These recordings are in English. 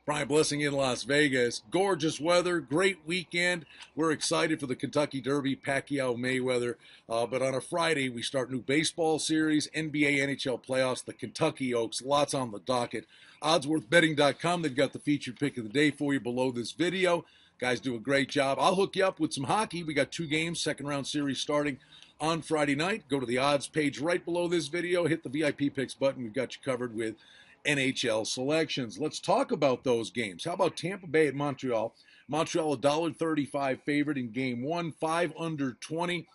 Brian Blessing in Las Vegas. Gorgeous weather, great weekend. We're excited for the Kentucky Derby, Pacquiao Mayweather. But on a Friday, we start new baseball series, NBA, NHL playoffs, the Kentucky Oaks. Lots on the docket. Oddsworthbetting.com, they've got the featured pick of the day for you below this video. Guys do a great job. I'll hook you up with some hockey. We got 2 games, second round series starting on Friday night. Go to the odds page right below this video. Hit the VIP picks button. We've got you covered with NHL selections. Let's talk about those games. How about Tampa Bay at Montreal? Montreal $1.35 favorite in game 1, 5 under 20.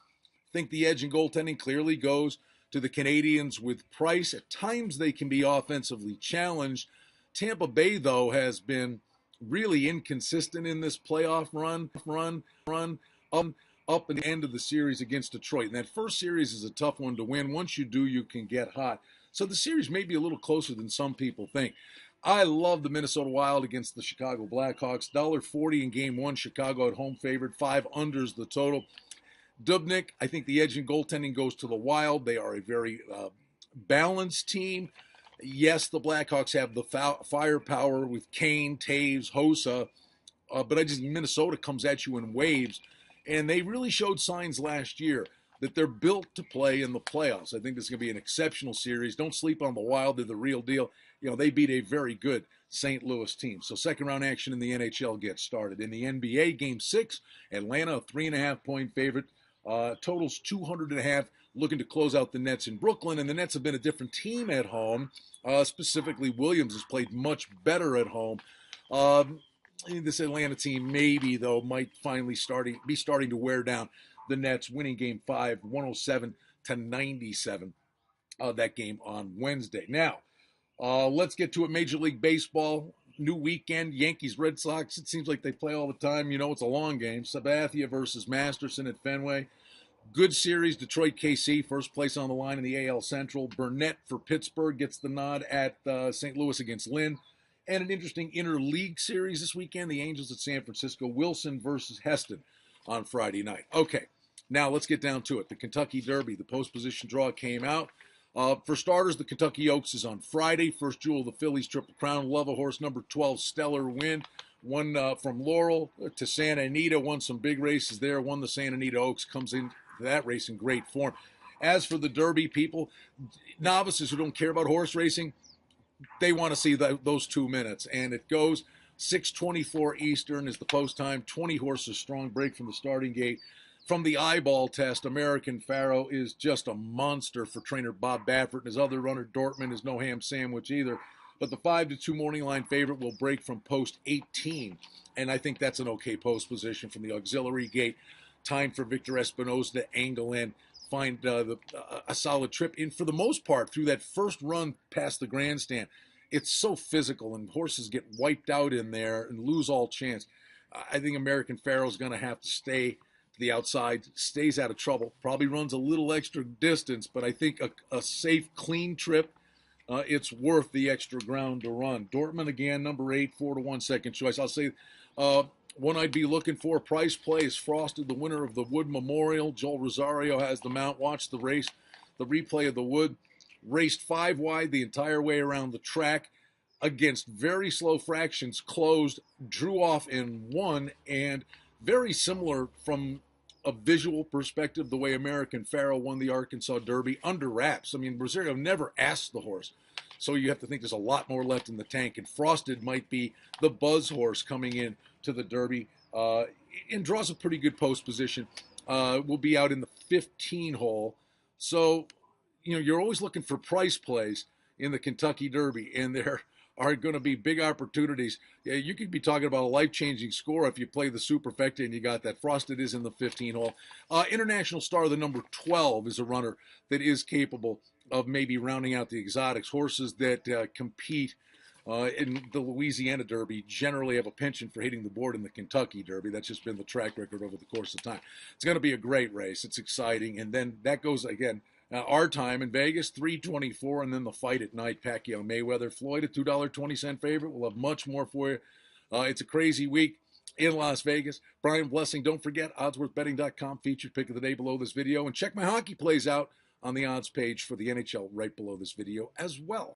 Think the edge in goaltending clearly goes to the Canadians with Price. At times they can be offensively challenged. Tampa Bay, though, has been really inconsistent in this playoff run up at the end of the series against Detroit. And that first series is a tough one to win. Once you do, you can get hot. So the series may be a little closer than some people think. I love the Minnesota Wild against the Chicago Blackhawks. $1.40 in game 1. Chicago at home favored. 5 unders the total. Dubnyk, I think the edge in goaltending goes to the Wild. They are a very balanced team. Yes, the Blackhawks have the firepower with Kane, Taves, Hossa, but I just Minnesota comes at you in waves, and they really showed signs last year that they're built to play in the playoffs. I think this is going to be an exceptional series. Don't sleep on the Wild. They're the real deal. You know, they beat a very good St. Louis team. So second round action in the NHL gets started. In the NBA, game 6, Atlanta, a 3.5-point favorite. Totals 200.5, looking to close out the Nets in Brooklyn. And the Nets have been a different team at home. Specifically, Williams has played much better at home. This Atlanta team maybe, though, might finally be starting to wear down the Nets, winning game 5, 107-97, that game on Wednesday. Now, let's get to it. Major League Baseball, new weekend, Yankees, Red Sox. It seems like they play all the time. You know, it's a long game. Sabathia versus Masterson at Fenway. Good series, Detroit KC, first place on the line in the AL Central. Burnett for Pittsburgh gets the nod at St. Louis against Lynn. And an interesting interleague series this weekend, the Angels at San Francisco. Wilson versus Heston on Friday night. Okay, now let's get down to it. The Kentucky Derby, the post position draw came out. For starters, the Kentucky Oaks is on Friday. First jewel of the Phillies Triple Crown. Love a horse, number 12, Stellar Wind. Won from Laurel to Santa Anita, won some big races there. Won the Santa Anita Oaks, comes into that race in great form. As for the Derby, people, novices who don't care about horse racing, they want to see those 2 minutes. And it goes 6:24 Eastern is the post time. 20 horses strong, break from the starting gate. From the eyeball test, American Pharoah is just a monster for trainer Bob Baffert, and his other runner, Dortmund, is no ham sandwich either. But the 5-2 morning line favorite will break from post 18, and I think that's an okay post position from the auxiliary gate. Time for Victor Espinoza to angle in, find a solid trip in for the most part through that first run past the grandstand. It's so physical, and horses get wiped out in there and lose all chance. I think American Pharoah is going to have to stay to the outside, stays out of trouble, probably runs a little extra distance, but I think a safe, clean trip, it's worth the extra ground to run. Dortmund again, number 8, 4-1 second choice. I'll say one I'd be looking for, price play, is Frosted, the winner of the Wood Memorial. Joel Rosario has the mount. Watch the race, the replay of the Wood. Raced 5 wide the entire way around the track against very slow fractions, closed, drew off in 1, and very similar from a visual perspective, the way American Pharoah won the Arkansas Derby under wraps. I mean, Rosario never asked the horse, so you have to think there's a lot more left in the tank. And Frosted might be the buzz horse coming in to the Derby, and draws a pretty good post position. Will be out in the 15 hole. So, you know, you're always looking for price plays in the Kentucky Derby, and there are going to be big opportunities. Yeah, you could be talking about a life-changing score if you play the Superfecta and you got that. Frosted is in the 15 hole. International Star, the number 12, is a runner that is capable of maybe rounding out the exotics. Horses that compete in the Louisiana Derby generally have a penchant for hitting the board in the Kentucky Derby. That's just been the track record over the course of time. It's going to be a great race. It's exciting. And then that goes, again, our time in Vegas, 3:24, and then the fight at night, Pacquiao Mayweather. Floyd, a $2.20 favorite. We'll have much more for you. It's a crazy week in Las Vegas. Brian Blessing, don't forget, oddsworthbetting.com, featured pick of the day below this video. And check my hockey plays out on the odds page for the NHL right below this video as well.